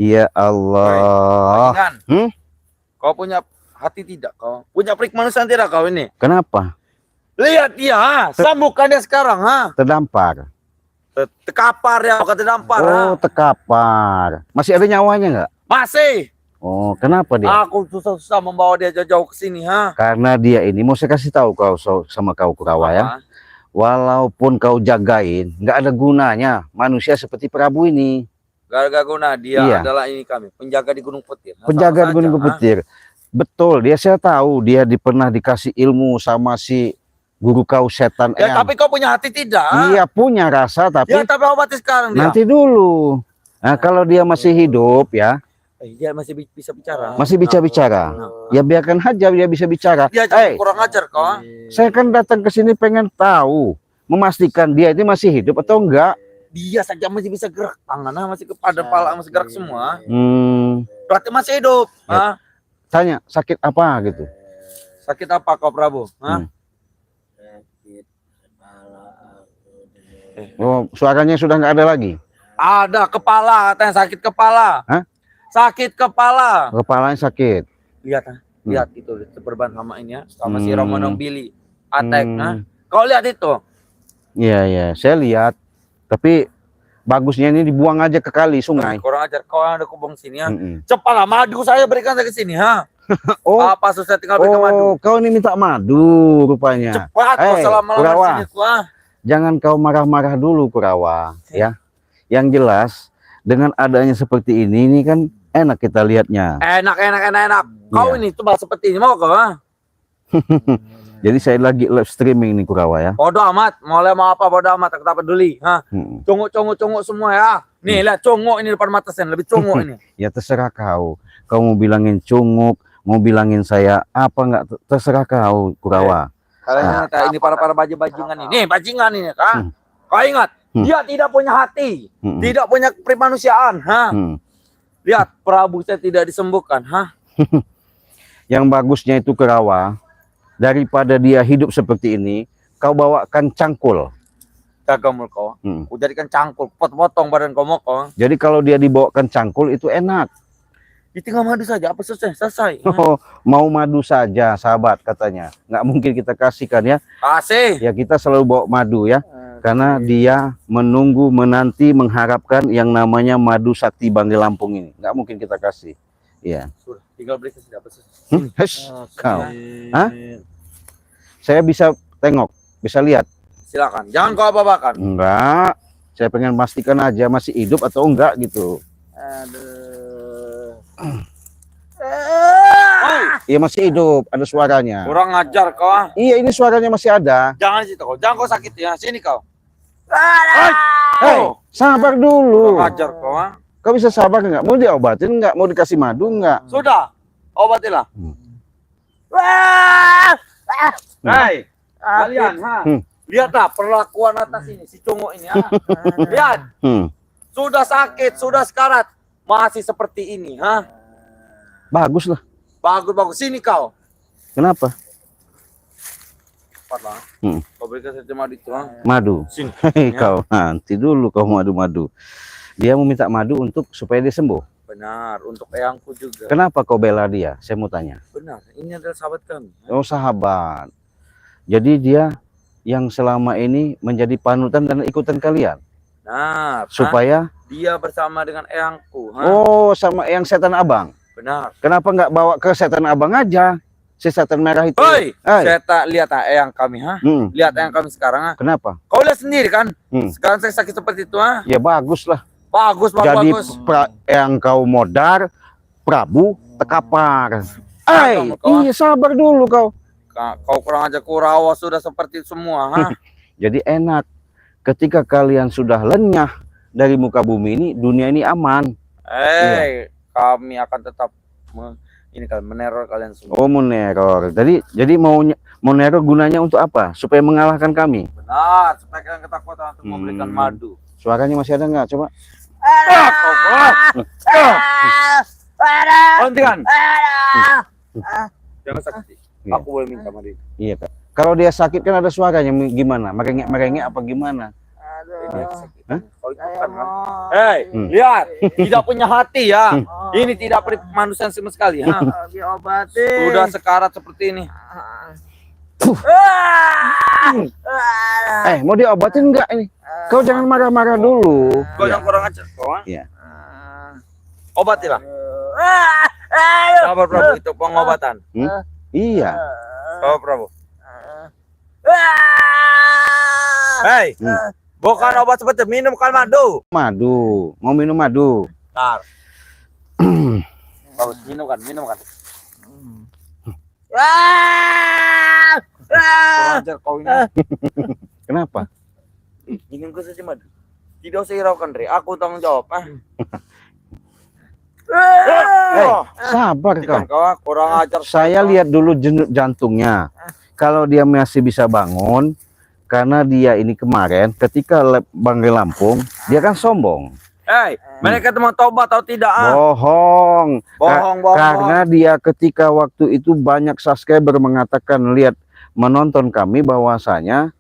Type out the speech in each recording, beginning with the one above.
Ya Allah. Kau punya hati tidak kau? Punya perik manusia tidak kau ini? Kenapa? Lihat dia, sambungkan dia sekarang, Terdampar. Tekapar ya, bukan terdampar. Oh, tekapar. Masih ada nyawanya nggak? Masih. Oh, kenapa dia? Aku susah-susah membawa dia jauh-jauh ke sini, Karena dia ini, mau saya kasih tahu kau sama kau Kurawa ya. Walaupun kau jagain, nggak ada gunanya manusia seperti Prabu ini. Gak guna, dia adalah ini kami, penjaga di Gunung Petir. Penjaga di Gunung Petir. Betul, saya tahu dia pernah dikasih ilmu sama si guru kau setan. Ya, tapi kau punya hati tidak? Iya, punya rasa, tapi ya, tapi obati sekarang dia. Nanti dulu. Nah, kalau dia masih hidup ya, dia masih bisa bicara. Masih bisa bicara. Ya biarkan aja dia bisa bicara. Dia kurang ajar kau. Saya kan datang ke sini pengen tahu, memastikan dia ini masih hidup atau enggak. Dia saja masih bisa gerak tangannya, masih kepala kepala masih gerak semua. Berarti masih hidup. Ya. Tanya sakit apa gitu? Sakit apa kau Prabu? Sakit kepala aku. Oh, suaranya sudah nggak ada lagi? Ada, kepala katanya sakit kepala. Sakit kepala. Kepalanya sakit. Lihat, lihat itu berban sama ini ya, sama si Romonong Billy. Attack, kau lihat itu? Iya, saya lihat. Tapi bagusnya ini dibuang aja ke kali sungai. Kurang ajar, kau ada kubung sini ya. Cepatlah madu saya berikan ke sini Oh, apa susah tinggal berikan madu. Kau ini minta madu rupanya. Cepat, kau selama-lama sini jangan kau marah-marah dulu Kurawa ya. Yang jelas dengan adanya seperti ini kan enak kita lihatnya. Enak. Kau ini coba seperti ini mau kau? Jadi saya lagi live streaming nih Kurawa ya. Bodoh amat, mau apa bodoh amat, tak peduli. Cunguk semua ya. Nih lihat cunguk ini depan mata saya, lebih cunguk ini. Ya terserah kau. Kau mau bilangin cunguk, mau bilangin saya apa enggak, terserah kau Kurawa. Kalian ini para bajingan ini. Nih bajingan ini kan. Kau ingat, dia tidak punya hati, tidak punya kemanusiaan. Lihat Prabu saya tidak disembuhkan. Yang bagusnya itu Kurawa. Daripada dia hidup seperti ini, kau bawakan cangkul. Jagamul kau. Kau jadikan cangkul, potong badan kau. Jadi kalau dia dibawakan cangkul itu enak. Ditinggal madu saja, apa selesai. Oh, mau madu saja, sahabat katanya. Nggak mungkin kita kasihkan ya. Kasih. Ya kita selalu bawa madu ya. Karena dia menunggu, menanti, mengharapkan yang namanya madu sakti Banggai Lampung ini. Nggak mungkin kita kasih. Iya. Sudah, tinggal beri kasih apa kau. Saya bisa tengok, bisa lihat. Silakan, jangan kau apa-apakan. Enggak, saya pengen pastikan aja masih hidup atau enggak gitu. Iya masih hidup, ada suaranya. Kurang ajar kau. Iya ini suaranya masih ada. Jangan situ kau, jangan kau sakit ya. Sini kau. Hei, sabar dulu. Kurang ajar kau. Kau bisa sabar nggak? Mau diobatin nggak? Mau dikasih madu nggak? Sudah, obatilah. Hei, kalian, lihatlah perlakuan atas ini, si cunguk ini. Lihat, sudah sakit, sudah sekarat, masih seperti ini. Bagus lah. Bagus. Sini kau. Kenapa? Cepatlah. Kau berikan saja madu itu. Madu. Sini. Kau nanti dulu kau madu-madu. Dia mau minta madu supaya dia sembuh. Benar, untuk eyangku juga. Kenapa kau bela dia? Saya mau tanya. Benar, ini adalah sahabat kami. Oh sahabat. Jadi dia yang selama ini menjadi panutan dan ikutan kalian. Nah, supaya dia bersama dengan eyangku. Oh, sama eyang setan abang. Benar. Kenapa nggak bawa ke setan abang aja? Si setan merah itu. Hei, setan lihat eyang kami, Lihat eyang kami sekarang, Kenapa? Kau lihat sendiri kan? Sekarang saya sakit seperti itu, Ya bagus lah. Bagus. Jadi yang kau modar, Prabu tekapar. Iya sabar dulu kau. Kau kurang aja Kurawa sudah seperti semua. Jadi enak. Ketika kalian sudah lenyah dari muka bumi ini, dunia ini aman. Kami akan tetap meneror kalian semua. Oh meneror. Jadi mau neror gunanya untuk apa? Supaya mengalahkan kami. Benar. Supaya kalian ketakutan untuk memberikan madu. Suaranya masih ada nggak? Coba. Hentikan. Jangan sakit. Aku boleh minta madu. Iya Kak. Kalau dia sakit kan ada suaranya gimana? Merengek apa gimana? Hah? Kau itu kan, hei, lihat, tidak punya hati ya. Ini tidak manusia sama sekali. Ha? Diobati. Sudah sekarat seperti ini. Mau diobatin enggak ini? Kau jangan marah-marah dulu. Kau yang kurang ajar, kau. Ha? Iya. Obatilah. Sabar Prabu, itu pengobatan. Iya. Sabar Prabu. Hei, bukan obat seperti minum kan madu. Madu. Mau minum madu? Bentar. Bagus, minum kan. Kurang ajar kau ini. Kenapa? Minum ke saja madu. Tidak usah hiraukan, Dre. Aku tanggung jawab. Sabar kau. Kau kurang ajar. Saya lihat dulu jantungnya. Kalau dia masih bisa bangun, karena dia ini kemarin ketika Banggai Lampung, dia kan sombong. Hei, mereka itu mau tobat atau tidak? Bohong. Bohong. Karena dia ketika waktu itu banyak subscriber mengatakan menonton kami bahwasanya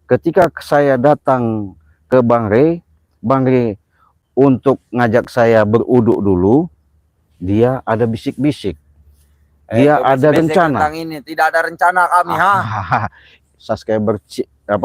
ketika saya datang ke Bang Rey untuk ngajak saya beruduk dulu, dia ada bisik-bisik. Dia ada rencana. Tentang ini tidak ada rencana kami, Subscriber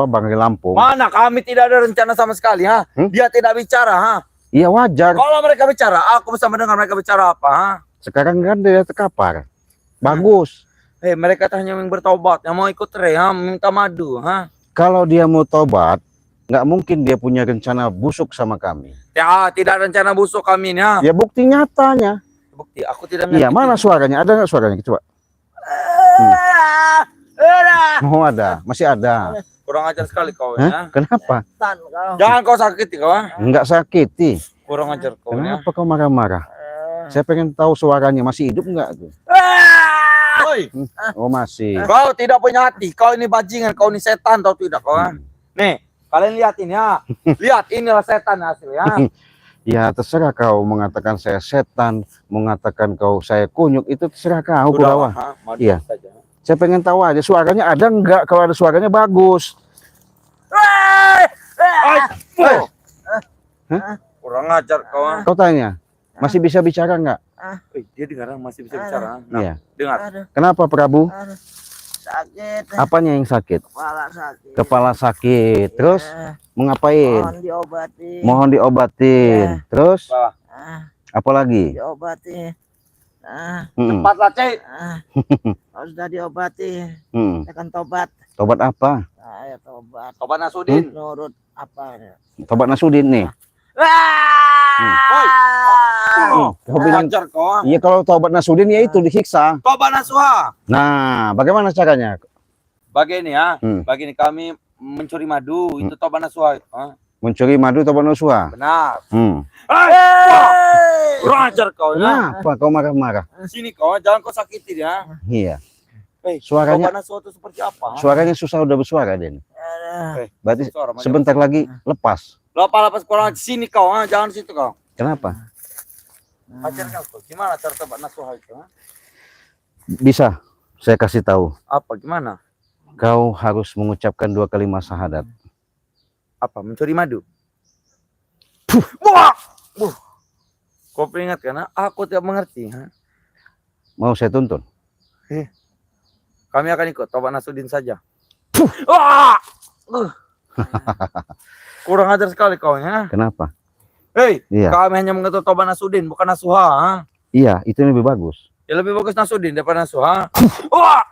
Bang Rey Lampung. Mana kami tidak ada rencana sama sekali, ha? Dia tidak bicara, ha? Iya wajar. Kalau mereka bicara, aku bisa mendengar mereka bicara apa, ha? Sekarang kan dia terkapar. Bagus. Mereka hanya yang bertobat, yang mau ikut Rey, ha? Minta madu, ha? Kalau dia mau tobat, nggak mungkin dia punya rencana busuk sama kami. Ya, tidak ada rencana busuk kami, ha? Ya bukti nyatanya. Bukti, aku tidak Iya, mana suaranya? Ada nggak suaranya? Coba. Oh ada, masih ada. Kurang ajar sekali kau, ya. Kenapa? Jangan kau sakiti kau, ha? Enggak sakiti. Kurang ajar kau, ya. Kenapa kau marah-marah? Saya pengen tahu suaranya masih hidup enggak tuh? Oi, Oh masih. kau tidak punya hati, kau ini bajingan, kau ini setan atau tidak kau, ha? Nih, kalian lihat ini, ya. Lihat, inilah setan hasilnya. Ya terserah kau mengatakan saya setan, mengatakan saya kunyuk, itu terserah kau Kurawa. Iya. Saya pengen tahu aja suaranya ada enggak, kalau ada suaranya bagus. Kurang ajar kau, ha? Kau tanya, masih bisa bicara enggak? Dia dengar masih bisa bicara. Nah, Iya. dengar. Kenapa Prabu? Sakit. Apanya yang sakit? Kepala sakit. Kepala sakit. Terus mau ngapain? Mohon diobati. Mohon diobatin. Terus apa lagi? Diobati. Cepatlah, Cek. Kalau sudah diobati, akan tobat. Tobat apa? Ayo tobat. Tobat Nasudin. Nurut apa? Tobat Nasudin nih. Oi. Kau bilang, Ajar kau, ha? iya kalau tobat Nasudin ya itu disiksa. Tobat Nasuha. Nah, bagaimana caranya? Begini, ha? Begini, kami mencuri madu, itu tobat Nasuha. Ha? Mencuri madu tobat Nasuha. Benar. Kurang ajar kau, ya. Kenapa kau marah-marah? Sini kau, jangan kau sakiti dia. Iya. Suaranya Suaranya Nasuha itu seperti apa? suaranya susah udah bersuara Den. Berarti Suara macam- sebentar lagi lepas. Lepas kurang sini kau, ha? Jangan situ kau. Kenapa? Ajarkan kau, gimana cara tobat Nasuha itu, ha? Bisa saya kasih tahu. Apa, gimana? Kau harus mengucapkan 2 kalimat syahadat. Apa, mencuri madu? Wah! Kau peringatkan, ha? Aku tidak mengerti, ha? Mau saya tuntun? Kami akan ikut tobat Nasudin saja. Wah! Kurang ajar sekali kau, ya. Kenapa? Hei, Iya. kami hanya mengetuk tobat Nasudin, bukan Nasuha, ha? Iya, itu yang lebih bagus. Ya lebih bagus Nasudin daripada Nasuha. Wah!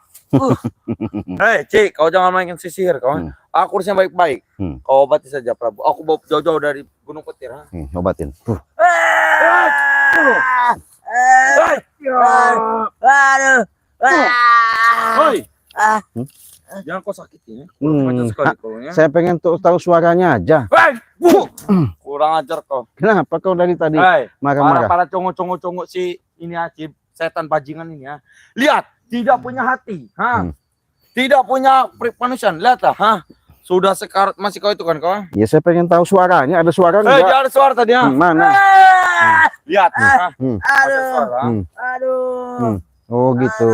Hei, Cik, kau jangan main sisir, kau. Aku harusnya baik-baik. Kau obati saja, Prabu. Aku bawa jauh-jauh dari Gunung Petir, ha? Obatin. Hei! Jangan kau sakiti, ya. Kurang ajar sekali kau, ya. Saya pengen tahu suaranya aja. Hei! Kurang ajar kau. Kenapa kau dari tadi Hei, marah-marah? para congok si ini ya, si setan bajingan ini, ya. Lihat, tidak punya hati, ha? Tidak punya manusia, lihatlah, ha? Sudah sekarat masih kau itu kan kau? Ya saya pengen tahu suaranya. Ada suara Hei, enggak? dia ada suara tadi, ha? Mana? Lihat, ha? Ada suara. Ha? Aduh. Oh gitu.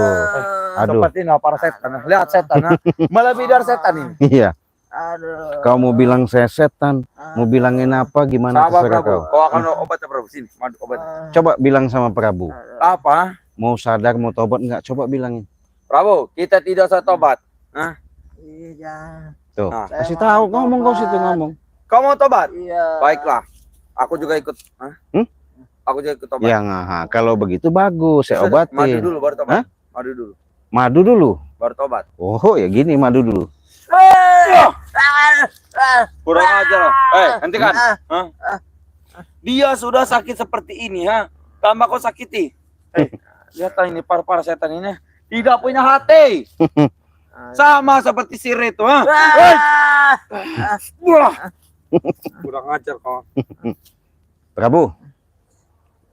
Aduh. Seperti ini para setan. Lihat setan, ha? Melebihi dari setan ini. Iya. Aduh. Kau mau bilang saya setan, mau bilangin apa, gimana Sabar terserah Prabu. kau. Kau akan obat Prabu. Sini, madu obat. Coba bilang sama Prabu, Apa? mau sadar, mau tobat enggak? Coba bilangin. Prabu, kita tidak usah tobat. Iya, jangan. Tuh, Nah. kasih Saya tahu, mau ngomong kau tobat. situ ngomong. Kau mau tobat? Iya. Baiklah. Aku juga ikut. Aku juga ikut tobat. Ya, kalau begitu bagus, saya Madu obatin. dulu baru tobat. Hah? Madu dulu Madu dulu. baru tobat. Oh, ya gini madu dulu. Kurang ajar. Hentikan. Dia sudah sakit seperti ini, tambah kau sakiti. Lihat ini par-par setan ini. Tidak punya hati. Sama seperti si Reto, Wah. Kurang ajar kau. Prabu,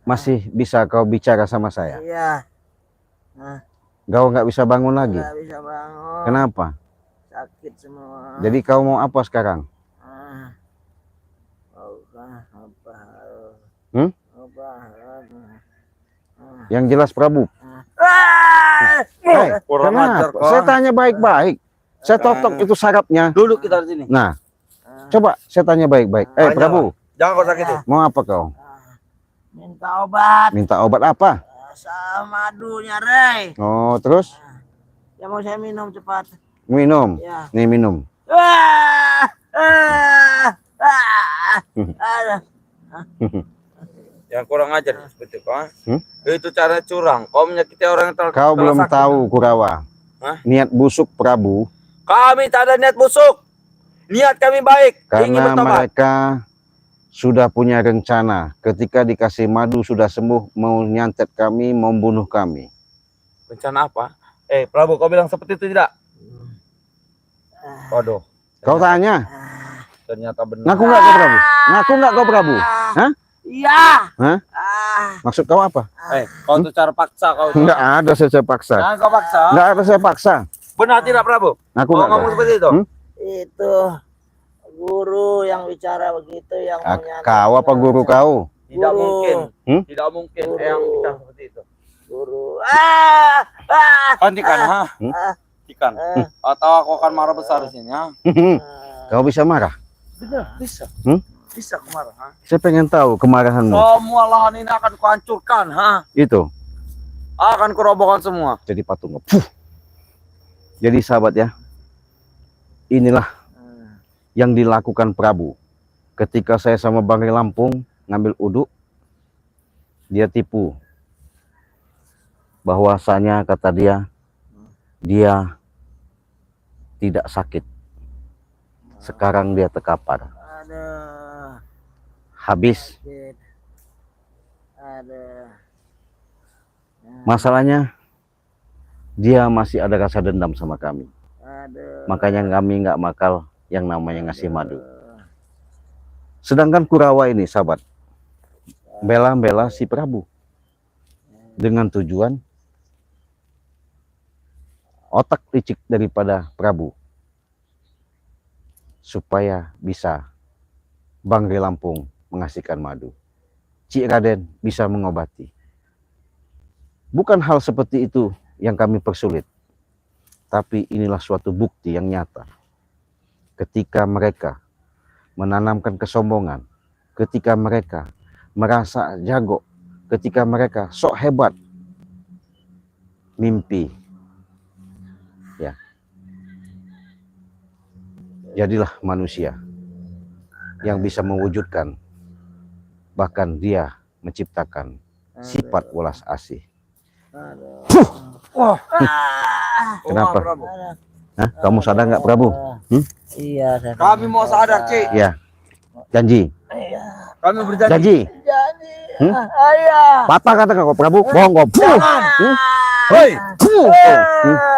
masih bisa kau bicara sama saya? Iya. Kau nggak bisa bangun lagi. Nggak bisa bangun. Kenapa? Sakit semua. Jadi kau mau apa sekarang? Hmm? Yang jelas Prabu. Hei, Kurang ajar kenapa? kau. Saya tanya baik-baik. Saya totok itu syaratnya. Duduk kita di sini. Nah, coba saya tanya baik-baik. Tanya, Prabu, Jangan kau sakiti. mau apa kau? Minta obat. Minta obat apa? Sama madunya, Rey. Oh, terus Ya mau saya minum cepat. minum. Ya. Nih minum. Aduh. Yang kurang ajar seperti kau. Itu cara curang. Kau menyakiti orang yang Kau belum sakit. tahu Kurawa. Niat busuk Prabu Kami tak ada niat busuk. Niat kami baik. Ingin karena bertobat. mereka sudah punya rencana. Ketika dikasih madu sudah sembuh, mau nyantet kami, mau bunuh kami. Rencana apa? Prabu, kau bilang seperti itu tidak? Waduh. Kau tanya, Ternyata benar. ngaku nggak kau Prabu? Ngaku nggak kau Prabu? Hah? Iya. Hah? Maksud kau apa? Kau tuh cara paksa kau. Nggak ada saya paksa. Jangan kau paksa. Nggak ada saya paksa. Benar tidak Prabu? Ngaku Kau nggak ngomong kau? seperti itu? Itu guru yang bicara begitu yang mau nyantet. Kau apa guru kau? Tidak Guru. mungkin. Hmm? Tidak mungkin Guru. yang bicara seperti itu. Guru. Hentikan, Hentikan. Atau aku akan marah besar di sini, Kau bisa marah? Bisa. Hmm? Bisa aku marah, Saya pengen tahu kemarahanmu. Semua lahan ini akan kuhancurkan, Itu Akan kurobohkan semua. jadi patung. Puh. Jadi sahabat ya, inilah yang dilakukan Prabu. Ketika saya sama Bang Ri Lampung ngambil uduk, dia tipu. Bahwasanya kata dia tidak sakit. Sekarang dia terkapar. Aduh. Habis. Sakit. Aduh. Masalahnya dia masih ada rasa dendam sama kami. Aduh. Makanya kami nggak makal yang namanya ngasih madu. Sedangkan Kurawa ini sahabat, bela-bela si Prabu dengan tujuan otak licik daripada Prabu supaya bisa Bang Ri Lampung mengasihkan madu, Cik Raden bisa mengobati. Bukan hal seperti itu yang kami persulit, tapi inilah suatu bukti yang nyata. Ketika mereka menanamkan kesombongan, ketika mereka merasa jago, ketika mereka sok hebat, mimpi, ya, jadilah manusia yang bisa mewujudkan, bahkan dia menciptakan sifat welas asih. Wah. Kenapa? Prabu. Hah? Kamu sadar nggak Prabu? Iya, saya Kami mau sadar, Cik. Ya, janji, Kami berjanji. janji. jadi. Hmm? Ayah. Patah kata kau Prabu, bohong kau. Jangan. Hei,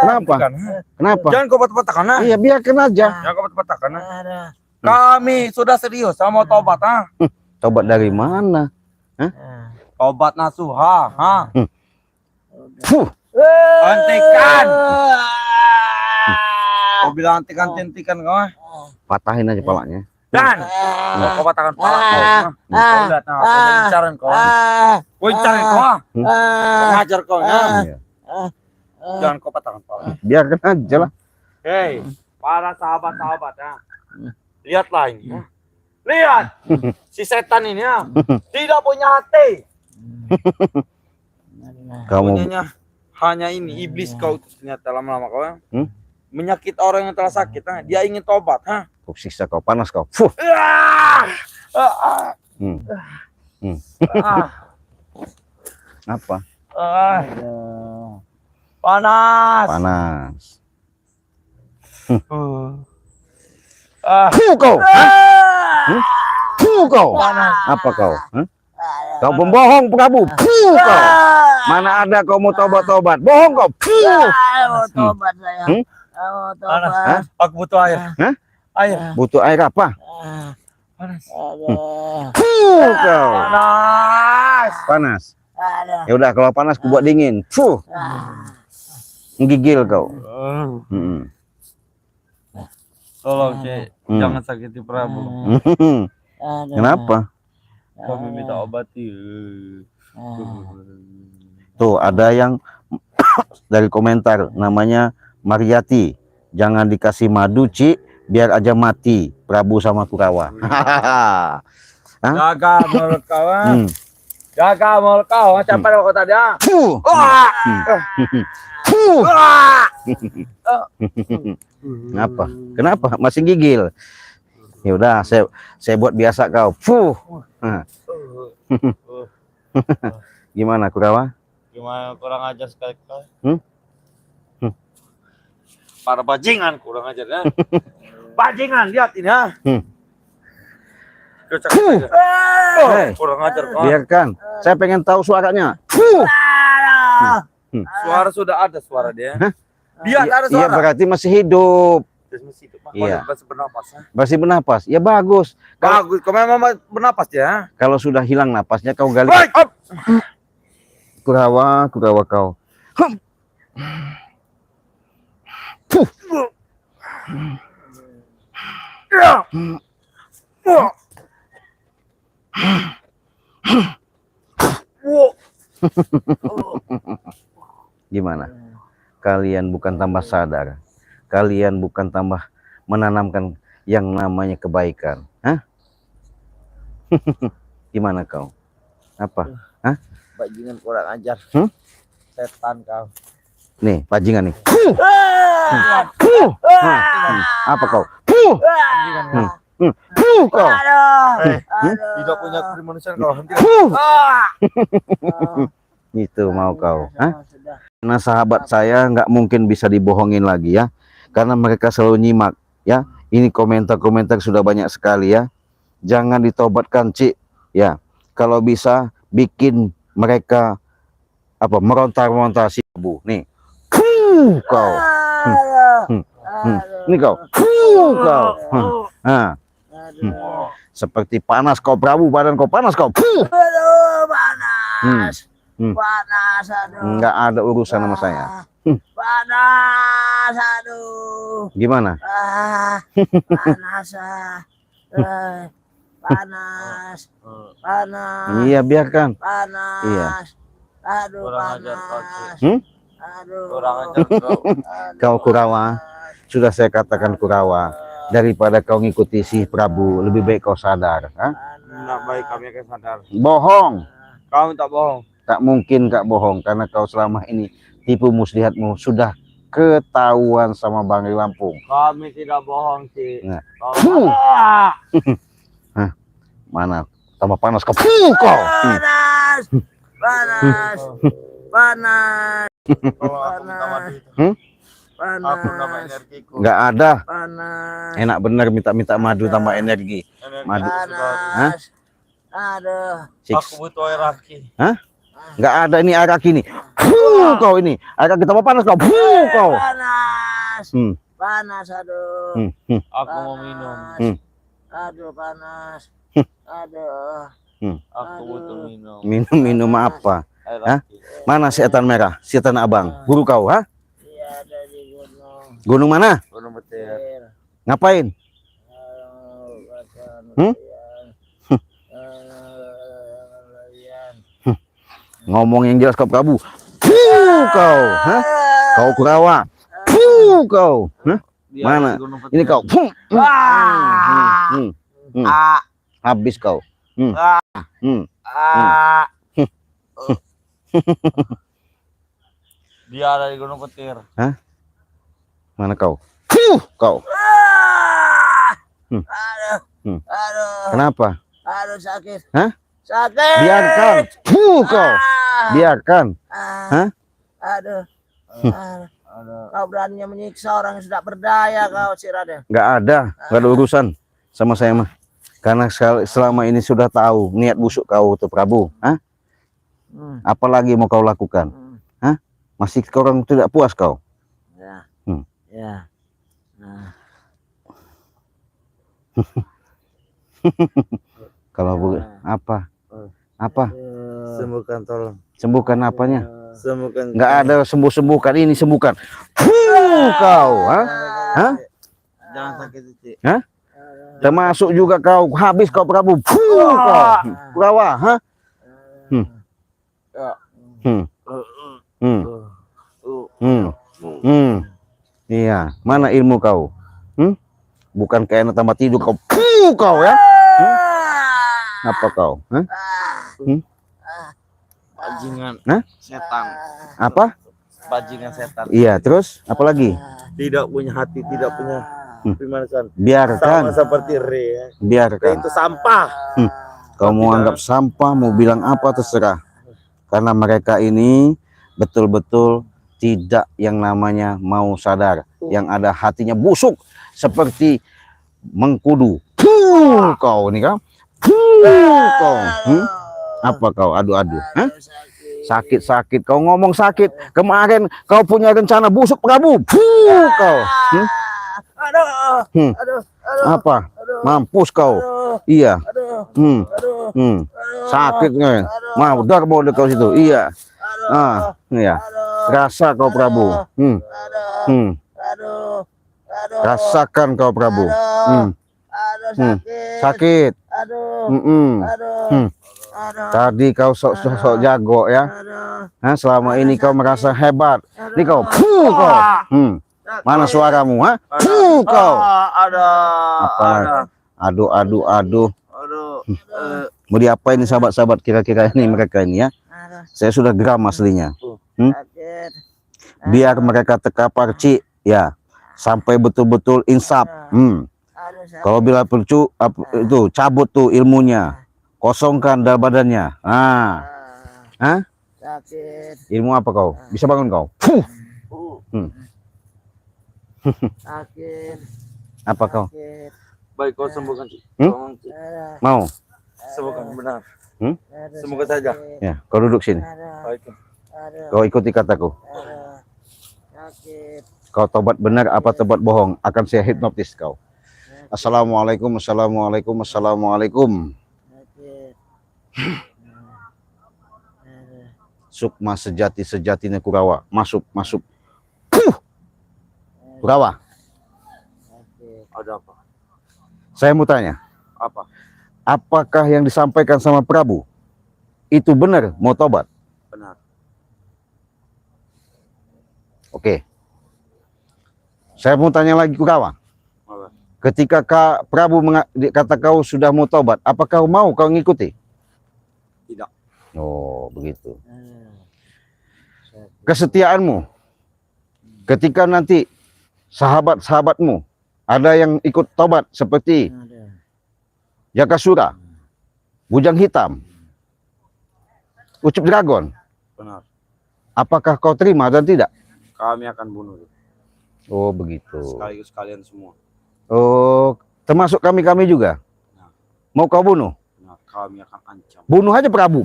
kenapa? Hentikan. Kenapa? Jangan kau patah-patahkan, Iya, biarkan aja. Jangan kau patah-patahkan, Aduh. Kami sudah serius sama tobat, Tobat dari mana? Tobat nasuha, Fuh, Hentikan. Kau bilang hentikan kau, patahin aja palanya. Dan kau patahkan pala kau. Kau lihat, kau bicara kau. Kau bicara kau, ngajar kau, Iya. Jangan kau patahkan pala. Biarkan aja lah. Hei, para sahabat-sahabat, Lihatlah ini. Ya. Lihat. Si setan ini ya. Tidak punya hati. Kamu Punyanya hanya ini iblis kau ternyata lama-lama kau ya. Hmm? Menyakit orang yang telah sakit. Ha? Dia ingin tobat. Ha? kau siksa kau, panas kau. Fuh. Hmm. Apa? Panas. Panas. Ah. Fuh kau. Hah? Fuh kau. Panas. Apa kau? Hah? Kau pembohong Prabu. Fuh kau. Mana ada kau mau tobat-tobat? Bohong kau. Fuh. Mau tobat saya. Hmm? Mau Panas. tobat. Aku butuh air. Hah? Air. Butuh air apa? Panas. Aduh. Fuh kau. Panas. Panas. Aduh. Ya udah kalau panas ku buat dingin. Fuh. Menggigil kau. Hmm. Tolong Cek, Hmm. jangan sakiti Prabu. Aduh. Kenapa? Kami minta obati. Tuh ada yang dari komentar namanya Mariati. Jangan dikasih madu, Ci, biar aja mati Prabu sama Kurawa. Hah? Jaga mulut kau. Hmm. Jaga mulut kau. Capek kau tadi. Fuh. Wah. Fuh. Wah. Kenapa? Kenapa? Masih gigil. Ya udah, saya buat biasa kau. Fuh. Nah. Gimana Kurawa? Gimana kurang ajar sekali kau? Hmm? Para bajingan kurang ajar ya. Bajingan lihat ini ya. Kocak Fuh. aja. Hei. Kurang ajar kau. Biarkan. Saya pengen tahu suaranya. Fuh. Suara sudah ada suara dia. Dia ada Iya suara. berarti masih hidup. Iya. Iya. Masih bernapas. Ha? Masih bernapas. Ya bagus. Bagus. Kau memang bernapas ya. Kalau sudah hilang napasnya kau gali. Baik. Up. Kurawa kau. Fuh. Ya. Wah. Wah. Gimana? Kalian bukan tambah sadar. Kalian bukan tambah menanamkan yang namanya kebaikan. Hah? Gimana kau? Apa? Hah? Bajingan kurang ajar. Hmm? Setan kau. Nih, bajingan nih. Fuh. Fuh. Apa kau? Fuh. Fuh kau. Aduh. Tidak punya kemanusiaan kau. Hentikan. Fuh. Ah. Itu mau kau. Hah? Sudah. Karena sahabat saya nggak mungkin bisa dibohongin lagi ya. Karena mereka selalu nyimak ya. Ini komentar-komentar sudah banyak sekali ya. Jangan ditobatkan, Cik. Ya. Kalau bisa bikin mereka meronta-ronta si Prabu. Nih. Fuh kau. Ini kau. Fuh kau. Nah, Aduh. seperti panas kau Prabu, badan kau panas kau. Fuh. Aduh, panas. Hmm. Panas, aduh. Nggak ada urusan sama saya. Panas, aduh. Gimana? Panas, panas, panas, Iya, biarkan. panas. Iya. Aduh, Kurang ajar kau, panas. Hmm? Aduh. Kurang ajar kau. Kau Kurawa, sudah saya katakan Kurawa, daripada kau ngikuti si Prabu, lebih baik kau sadar. Hah? Tidak baik kami akan sadar. Bohong. Kau tak bohong. Tak mungkin kak bohong, karena kau selama ini tipu muslihatmu sudah ketahuan sama Bang Lampung. Kami tidak bohong sih. Nah. Kau. Hah? Mana? Tambah panas kau. Fuh kau. Panas, panas, panas, Kalau aku minta madu itu. Aku nama panas, energiku. Nggak ada. panas, Enak bener minta madu tambah energi. Energiku Madu. sudah. panas. Aduh. Aku butuh air aki. Nggak ada ini air aki nih. Fuh kau ini. Air aki tambah panas kau. Fuh kau. Panas, Hmm. panas, aduh. Aku mau minum. Hmm. Aduh, panas. Aduh. Aku butuh minum. Minum apa? Air Hah? aki. Mana setan merah? Setan abang. Guru kau, ha? Iya, ada di gunung. Gunung mana? Gunung Petir. Ngapain? Hmm? Ngomong yang jelas kau Prabu. Fuh kau, ha? Kau Kurawa. Fuh kau. Hah? Dia Mana? di gunung Ini petir. kau. Ah. Hmm. Ah. Habis kau. Ah. Hmm. Ah. Dia ada di gunung petir. Mana kau? Kau. Aduh. Hmm. Aduh. Kenapa? Aduh sakit. Hah? Sakit. Biarkan. Kau. Ah. Biarkan. Ah. Hah? Aduh. Kau berani menyiksa orang yang sudah berdaya kau, si Raden. Nggak ada urusan sama saya mah. Karena selama ini sudah tahu niat busuk kau tuh Prabu. Hah? Apalagi mau kau lakukan? Hah? Masih orang tidak puas kau? Ya. Hmm. Ya. Nah. Kalau apa? Apa? Sembuhkan tolong. Sembuhkan apanya? Sembuhkan. Nggak ada sembuhkan ini sembuhkan. Kau, hah? Hah? Jangan sakit itu. Hah? Termasuk juga kau habis kau Prabu. Kau, Kurawa, hah? Iya, mana ilmu kau? Bukan kayak tambah tidur kau. Kau ya? Apa kau? Hah? Bajingan. Hah? Setan. Apa? Bajingan setan. Iya, terus apa lagi? Tidak punya hati, tidak punya perasaan. Biarkan, Sama seperti Re. Re biarkan. itu sampah. Kau mau anggap sampah, mau bilang apa terserah. Karena mereka ini betul-betul tidak yang namanya mau sadar. Yang ada hatinya busuk seperti mengkudu. Kau ini kau. Kau. Apa kau adu-adu? Hah? Sakit-sakit. Kau ngomong sakit. Kemarin kau punya rencana busuk Prabu. Kau. Apa? Mampus kau. Iya. Sakit nggak? Mau dar mau kau situ. Iya. Iya. Rasa kau Prabu. Rasakan kau Prabu. Sakit. Tadi kau sok jago ya. Selama ini kau merasa hebat. Ini kau. Kau. Mana suaramu? Kau. Apa? Aduh. Mau diapain nih sahabat-sahabat kira-kira ini mereka ini ya? Saya sudah geram aslinya. Biar mereka terkapar Ci ya, sampai betul-betul insaf. Kalau bila perlu itu cabut tuh ilmunya, kosongkan dalam badannya. Ilmu apa kau? Bisa bangun kau? Apa kau? Baik, kau sembuhkan. Mau? Sembuhkan benar. Semoga saja. Ya, kau duduk sini. Baik. Kau ikuti kataku. Kau tobat benar apa tobat bohong, akan saya hipnotis kau. Assalamualaikum. Sukma sejatinya Kurawa. Masuk. Kurawa. Ada apa? Saya mau tanya. Apa? Apakah yang disampaikan sama Prabu itu benar mau tobat? Benar. Oke. Saya mau tanya lagi Kurawa. Apa? Ketika Prabu kata kau sudah mau tobat, apakah kau mau kau ngikuti? Tidak. Oh, begitu. Kesetiaanmu. Ketika nanti sahabat-sahabatmu ada yang ikut tobat seperti Jakasura, Bujang Hitam, Ucup Dragon. Benar. Apakah kau terima dan tidak? Kami akan bunuh. Oh, begitu. Sekaligus kalian semua. Oh, termasuk kami juga. Mau kau bunuh? Nah, kami akan ancam. Bunuh aja Prabu.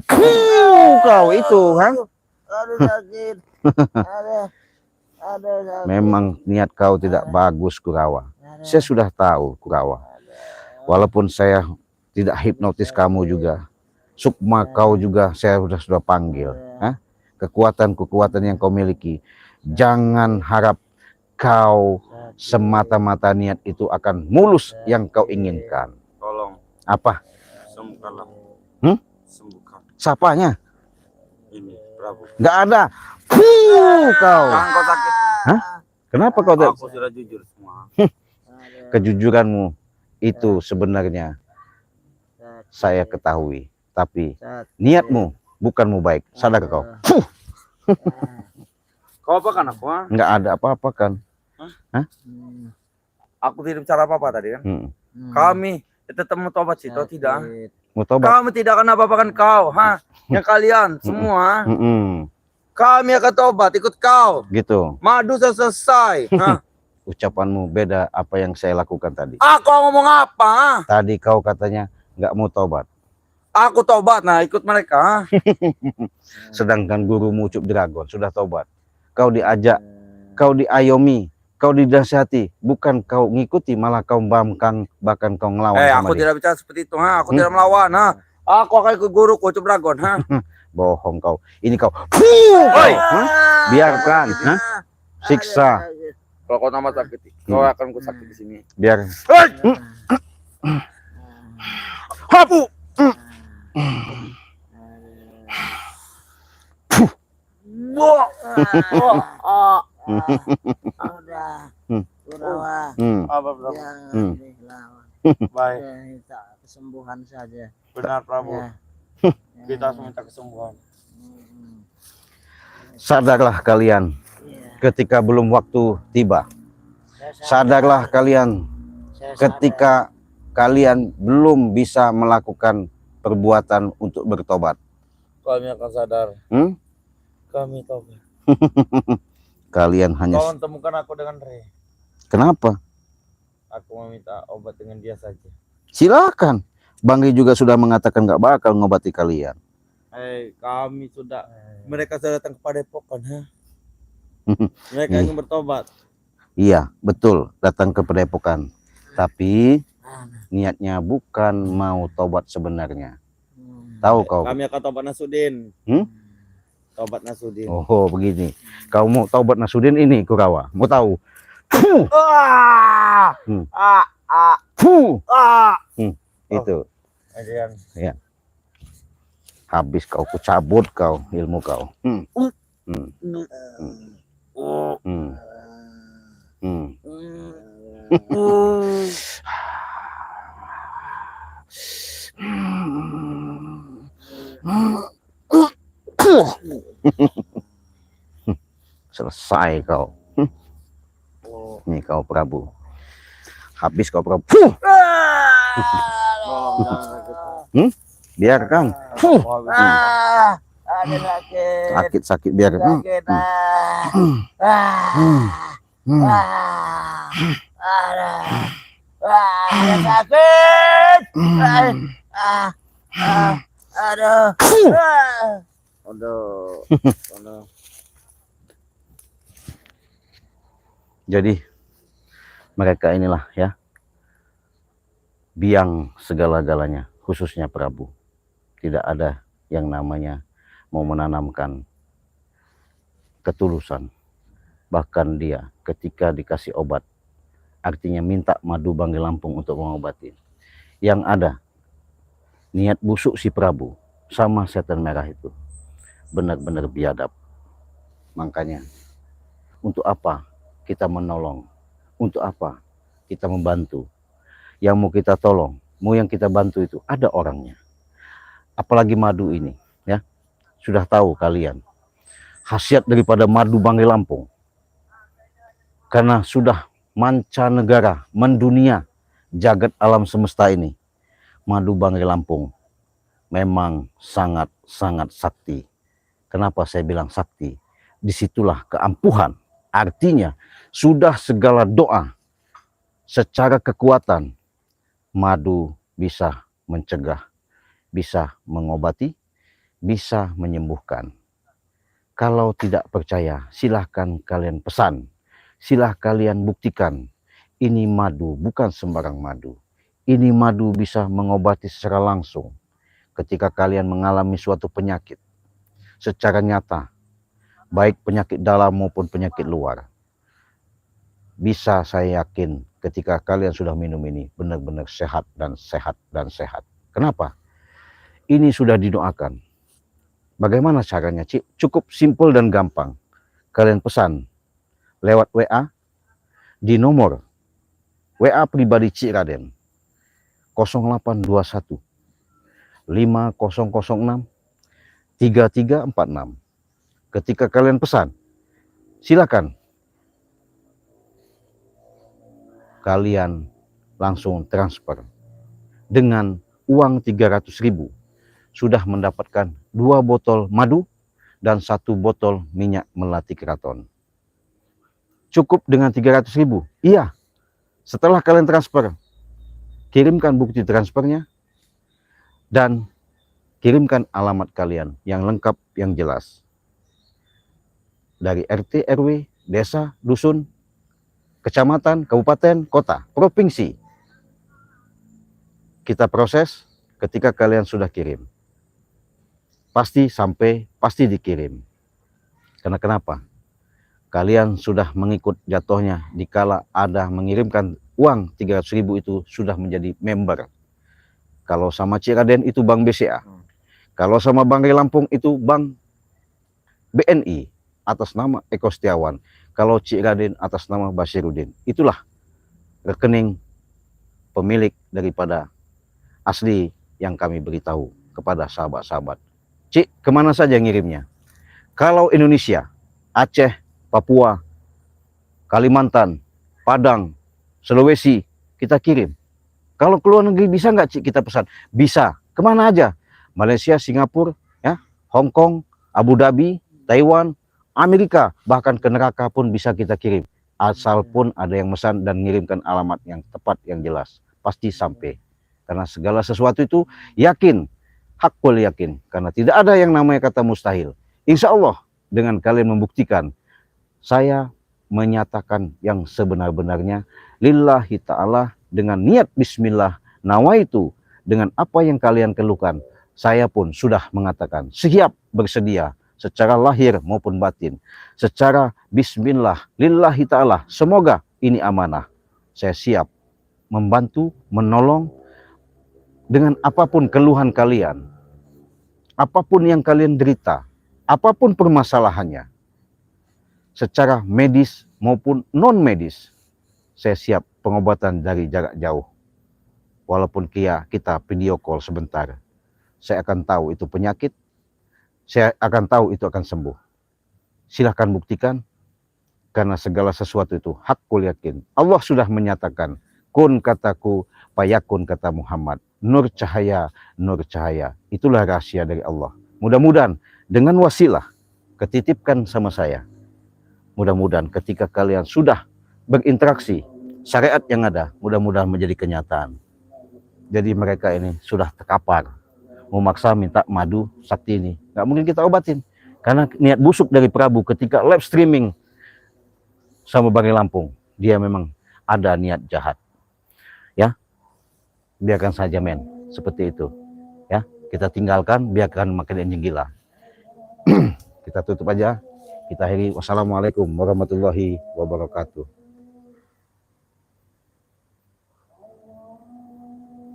Kau itu, kan? Aduh sakit. Aduh sakit. Memang niat kau tidak bagus Kurawa. Saya sudah tahu Kurawa. Walaupun saya tidak hipnotis kamu juga, Sukma kau juga saya sudah panggil. Kekuatan-kekuatan yang kau miliki, jangan harap kau semata-mata niat itu akan mulus yang kau inginkan. Tolong. Apa? Sembuhkanlah. Sembuhkan. Siapanya? Ini Prabu. Nggak ada. Kau. Jangan kau sakit. Hah? Kenapa kau tak? Aku sudah jujur semua. Kejujuranmu itu sebenarnya saya ketahui, tapi niatmu bukanmu baik. Sadar kau? Kau apa kan aku? Ha? Nggak ada apa-apa kan? Aku tidak bicara apa-apa tadi kan. Kami tetap mau tobat sih, atau tidak? Mau tobat? Kami tidak akan apa-apakan kau, ha? Yang kalian semua, kami akan tobat ikut kau. Gitu. Madu sudah selesai. Ha? Ucapanmu beda apa yang saya lakukan tadi. Aku ngomong apa? Ha? Tadi kau katanya nggak mau tobat. Aku tobat, nah ikut mereka. Ha? Sedangkan gurumu Ucup Dragon sudah tobat. Kau diajak, kau diayomi, kau didasihati, bukan kau ngikuti, malah kau bahkan kau ngelawan sama Aku dia. tidak bicara seperti itu, ha? Aku tidak melawan, ha? Aku akan ikut guruku Ucup Dragon, ha? Bohong kau. Ini kau. Hoi! Biarkan, ha? Siksa. Kalau kau nama sakit, kau akan ku sakit di sini. Biar. Hapu! Wah! Udah, Apa Prabu? jangan dilawan. Baik, Minta kesembuhan saja. benar Prabu. Ya. Kita harus minta kesembuhan. Sadarlah kalian ketika belum waktu tiba. Sadarlah kalian ketika kalian belum bisa melakukan perbuatan untuk bertobat. Kami akan sadar. Kami tobat. Kalian hanya. Kau temukan aku dengan Re. Kenapa? Aku meminta obat dengan dia saja. Silakan. Bang Ri juga sudah mengatakan nggak bakal ngobati kalian. Kami sudah. Mereka sudah datang kepada Padepokan, ha? Mereka ingin bertobat. Iya, betul, datang ke Padepokan. Tapi niatnya bukan mau tobat sebenarnya. Tahu kau? Kami akan tobat Nasudin. Tobat Nasudin. Oh, begini. Kau mau tobat Nasudin ini, Kurawa. Mau tahu? Itu. Ya. Habis kau, kucabut kau, ilmu kau. Selesai kau. Nih kau Prabu. Habis kau Prabu. Biarkan. Ada sakit. Sakit-sakit biar. Sakit. Ada sakit. Aduh. Aduh. Jadi mereka inilah ya biang segala-galanya, khususnya Prabu. Tidak ada yang namanya mau menanamkan ketulusan. Bahkan dia ketika dikasih obat, artinya minta madu Banggi Lampung untuk mengobati. Yang ada niat busuk si Prabu sama setan merah itu benar-benar biadab. Makanya untuk apa kita menolong? Untuk apa kita membantu? Yang mau kita tolong, mau yang kita bantu itu ada orangnya. Apalagi madu ini, ya sudah tahu kalian khasiat daripada madu Banggi Lampung. Karena sudah mancanegara, mendunia, jagat alam semesta ini, madu Banggi Lampung memang sangat-sangat sakti. Kenapa saya bilang sakti? Disitulah keampuhan. Artinya sudah segala doa secara kekuatan madu bisa mencegah, bisa mengobati, bisa menyembuhkan. Kalau tidak percaya, silahkan kalian pesan, silahkan kalian buktikan. Ini madu bukan sembarang madu. Ini madu bisa mengobati secara langsung ketika kalian mengalami suatu penyakit secara nyata, baik penyakit dalam maupun penyakit luar. Bisa saya yakin ketika kalian sudah minum ini benar-benar sehat dan sehat dan sehat. Kenapa? Ini sudah didoakan. Bagaimana caranya, Cik? Cukup simpel dan gampang. Kalian pesan lewat WA di nomor WA pribadi Cik Raden 0821 5006 3346. Ketika kalian pesan, silakan kalian langsung transfer. Dengan uang 300.000 sudah mendapatkan 2 botol madu dan 1 botol minyak melati keraton. Cukup dengan 300.000? Iya. Setelah kalian transfer, kirimkan bukti transfernya dan kirimkan alamat kalian yang lengkap, yang jelas. Dari RT, RW, desa, dusun, kecamatan, kabupaten, kota, provinsi. Kita proses. Ketika kalian sudah kirim, pasti sampai, pasti dikirim. Karena kenapa? Kalian sudah mengikut jatuhnya dikala ada mengirimkan uang 300.000 itu sudah menjadi member. Kalau sama Cik Raden itu Bank BCA. Kalau sama Bank Lampung itu Bank BNI atas nama Eko Setiawan. Kalau Cik Raden atas nama Basiruddin. Itulah rekening pemilik daripada asli yang kami beritahu kepada sahabat-sahabat. Cik, kemana saja ngirimnya? Kalau Indonesia, Aceh, Papua, Kalimantan, Padang, Sulawesi, kita kirim. Kalau keluar negeri bisa nggak Cik kita pesan? Bisa. Kemana aja? Malaysia, Singapura, ya, Hong Kong, Abu Dhabi, Taiwan, Amerika, bahkan ke neraka pun bisa kita kirim. Asal pun ada yang pesan dan mengirimkan alamat yang tepat, yang jelas. Pasti sampai. Karena segala sesuatu itu yakin, hakul yakin. Karena tidak ada yang namanya kata mustahil. Insya Allah dengan kalian membuktikan, saya menyatakan yang sebenar-benarnya lillahi ta'ala dengan niat bismillah nawaitu, dengan apa yang kalian keluhkan, saya pun sudah mengatakan siap bersedia secara lahir maupun batin, secara bismillah lillahi ta'ala, semoga ini amanah. Saya siap membantu, menolong dengan apapun keluhan kalian, apapun yang kalian derita, apapun permasalahannya, secara medis maupun non medis. Saya siap pengobatan dari jarak jauh. Walaupun kita video call sebentar, saya akan tahu itu penyakit, saya akan tahu itu akan sembuh. Silahkan buktikan, karena segala sesuatu itu hakul yakin. Allah sudah menyatakan, kun kataku, payakun kata Muhammad. Nur cahaya, nur cahaya. Itulah rahasia dari Allah. Mudah-mudahan dengan wasilah ketitipkan sama saya. Mudah-mudahan ketika kalian sudah berinteraksi, syariat yang ada mudah-mudahan menjadi kenyataan. Jadi mereka ini sudah terkapar. Memaksa minta madu sakti ini. Nggak mungkin kita obatin. Karena niat busuk dari Prabu ketika live streaming sama Bang Lampung. Dia memang ada niat jahat. Ya, biarkan saja men, seperti itu. Ya, kita tinggalkan, biarkan makin anjing gila. Kita tutup aja. Kita akhiri. Wassalamualaikum warahmatullahi wabarakatuh.